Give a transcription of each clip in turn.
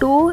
2,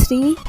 3,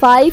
5,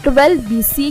12 BC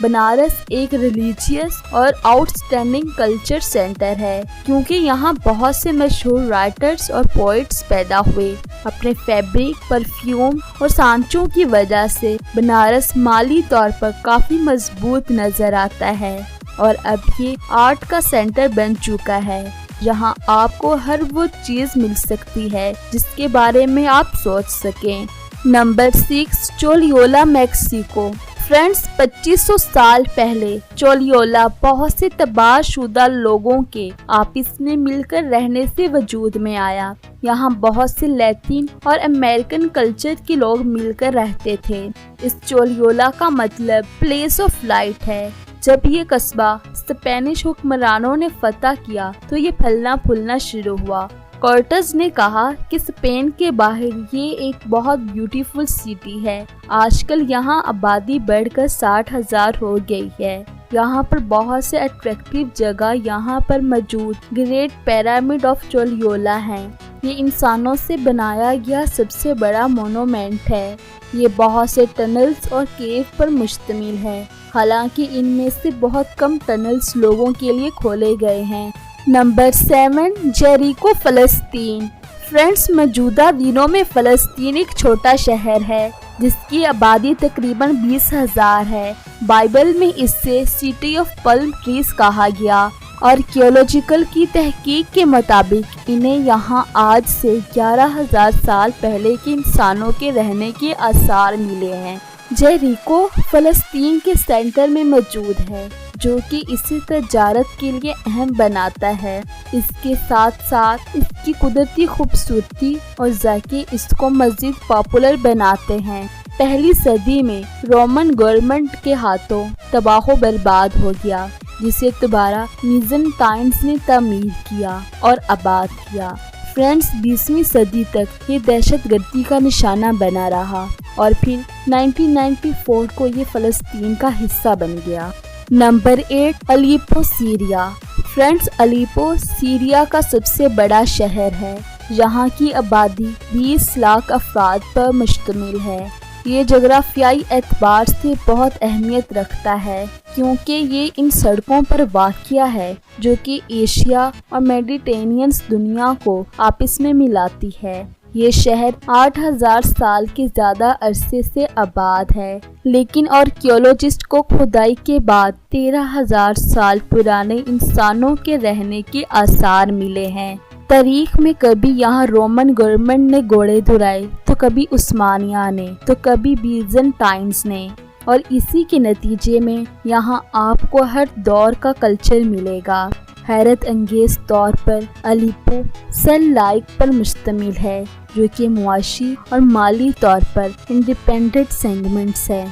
Banaras ایک religious اور outstanding culture centre ہے کیونکہ یہاں بہت سے مشہور رائٹرز اور پوئٹس پیدا ہوئے۔ اپنے فیبرک، پرفیوم اور سانچوں کی وجہ سے بنارس مالی طور پر کافی مضبوط نظر آتا ہے اور اب یہ آرٹ کا سینٹر بن چکا ہے جہاں آپ کو ہر وہ چیز مل سکتی ہے جس کے بارے میں آپ سوچ سکیں۔ Number 6، چولیولا Mexico. فرینڈز، 2500 سال پہلے چولیولا بہت سے تباہ شدہ لوگوں کے آپس میں مل کر رہنے سے وجود میں آیا۔ یہاں بہت سے لیٹن اور امریکن کلچر کے لوگ مل کر رہتے تھے۔ اس چولیولا کا مطلب پلیس آف لائٹ ہے۔ جب یہ قصبہ اسپینش حکمرانوں نے فتح کیا تو یہ پھلنا پھولنا شروع ہوا۔ کورٹز نے کہا کہ اسپین کے باہر یہ ایک بہت بیوٹیفل سٹی ہے۔ آج کل یہاں آبادی بڑھ کر 60,000 ہو گئی ہے۔ یہاں پر بہت سے اٹریکٹیو جگہ یہاں پر موجود گریٹ پیرامڈ آف چولیولا ہیں۔ یہ انسانوں سے بنایا گیا سب سے بڑا مونومنٹ ہے۔ یہ بہت سے ٹنلز اور کیو پر مشتمل ہے، حالانکہ ان میں سے بہت کم ٹنلز لوگوں کے لیے کھولے گئے ہیں۔ نمبر 7، جیریکو، فلسطین۔ فرینڈز، موجودہ دنوں میں فلسطین ایک چھوٹا شہر ہے جس کی آبادی تقریباً 20,000 ہے۔ بائبل میں اس سے سٹی آف پلم ٹریز کہا گیا۔ آرکیولوجیکل کی تحقیق کے مطابق انہیں یہاں آج سے 11,000 سال پہلے کے انسانوں کے رہنے کے آثار ملے ہیں۔ جیریکو فلسطین کے سینٹر میں موجود ہے جو کہ اسے تجارت کے لیے اہم بناتا ہے۔ اس کے ساتھ ساتھ اس کی قدرتی خوبصورتی اور ذائقے اس کو مزید پاپولر بناتے ہیں۔ پہلی صدی میں رومن گورنمنٹ کے ہاتھوں تباہ و برباد ہو گیا، جسے دوبارہ بیزنٹائنز نے تعمیر کیا اور آباد کیا۔ فرینڈز، 20ویں صدی تک یہ دہشت گردی کا نشانہ بنا رہا اور پھر 1994 کو یہ فلسطین کا حصہ بن گیا۔ Number 8، Aleppo, Syria. Friends, Aleppo Syria کا سب سے بڑا شہر ہے۔ یہاں کی آبادی 20 لاکھ افراد پر مشتمل ہے۔ یہ جغرافیائی اعتبار سے بہت اہمیت رکھتا ہے کیونکہ یہ ان سڑکوں پر واقع ہے جو کہ ایشیا اور میڈیٹرینین دنیا کو آپس میں ملاتی ہے۔ یہ شہر 8,000 سال کے زیادہ عرصے سے آباد ہے، لیکن آرکیولوجسٹ کو کھدائی کے بعد 13,000 سال پرانے انسانوں کے رہنے کے آثار ملے ہیں۔ تاریخ میں کبھی یہاں رومن گورنمنٹ نے گھوڑے دھرائے، تو کبھی عثمانیہ نے، تو کبھی بیزنٹائنز نے، اور اسی کے نتیجے میں یہاں آپ کو ہر دور کا کلچر ملے گا۔ حیرت انگیز طور پر الیپو سیل لائک پر مشتمل ہے جو کہ معاشی اور مالی طور پر انڈیپینڈنٹ سیگمنٹس ہے۔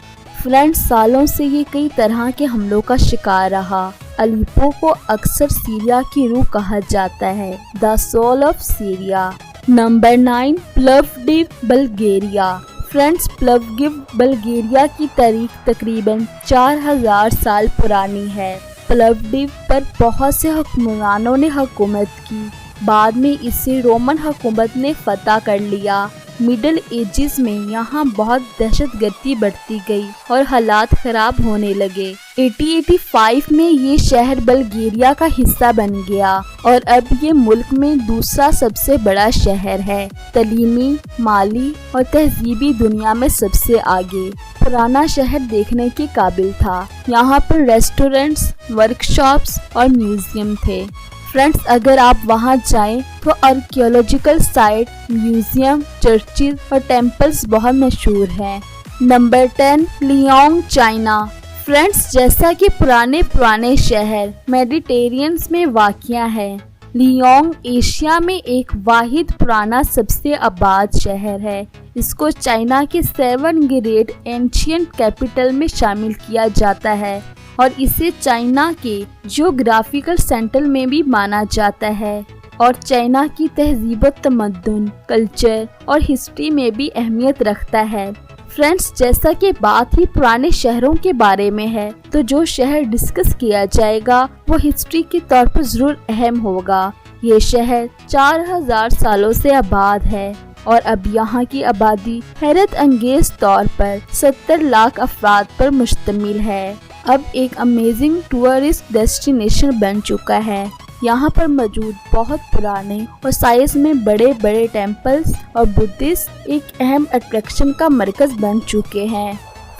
فرینڈز، سالوں سے یہ کئی طرح کے حملوں کا شکار رہا۔ الیپو کو اکثر سیریا کی روح کہا جاتا ہے، the soul of Syria. Number 9، Plovdiv, Bulgaria. Friends, Plovdiv Bulgaria کی تاریخ تقریباً 4,000 سال پرانی ہے۔ پلوڈیو پر بہت سے حکمرانوں نے حکومت کی، بعد میں اسے رومن حکومت نے فتح کر لیا۔ مڈل ایجز میں یہاں بہت دہشت گردی بڑھتی گئی اور حالات خراب ہونے لگے۔ 1885 میں یہ شہر بلغیریا کا حصہ بن گیا اور اب یہ ملک میں دوسرا سب سے بڑا شہر ہے، تعلیمی، مالی اور تہذیبی دنیا میں سب سے آگے۔ پرانا شہر دیکھنے کے قابل تھا، یہاں پر ریسٹورنٹس، ورکشاپس اور میوزیم تھے۔ فرینڈز، اگر آپ وہاں جائیں تو آرکیولوجیکل سائٹ، میوزیم، چرچز اور ٹیمپلز بہت مشہور ہیں۔ Number 10، living, China. فرینڈز، جیسا کہ پرانے شہر میڈیٹرینین میں واقع ہے، لیونگ ایشیا میں ایک واحد پرانا سب سے آباد شہر ہے۔ اس کو چائنا کے 7 گریٹ اینشینٹ کیپٹل میں شامل کیا جاتا ہے اور اسے چائنا کے جیوگرافیکل سینٹر میں بھی مانا جاتا ہے اور چائنا کی تہذیب و تمدن، کلچر اور ہسٹری میں بھی اہمیت رکھتا ہے۔ فرینڈز، جیسا کہ بات ہی پرانے شہروں کے بارے میں ہے تو جو شہر ڈسکس کیا جائے گا وہ ہسٹری کے طور پر ضرور اہم ہوگا۔ یہ شہر 4,000 سالوں سے آباد ہے اور اب یہاں کی آبادی حیرت انگیز طور پر 70 لاکھ افراد پر مشتمل ہے۔ اب ایک امیزنگ ٹورسٹ ڈیسٹینیشن بن چکا ہے۔ یہاں پر موجود بہت پرانے اور سائز میں بڑے بڑے ٹیمپلز اور بدھسٹ ایک اہم اٹریکشن کا مرکز بن چکے ہیں۔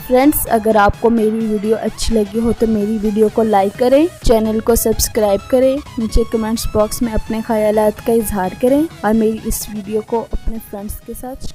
فرینڈز، اگر آپ کو میری ویڈیو اچھی لگی ہو تو میری ویڈیو کو لائک کریں، چینل کو سبسکرائب کریں، نیچے کمنٹس باکس میں اپنے خیالات کا اظہار کریں اور میری اس ویڈیو کو اپنے فرینڈز کے ساتھ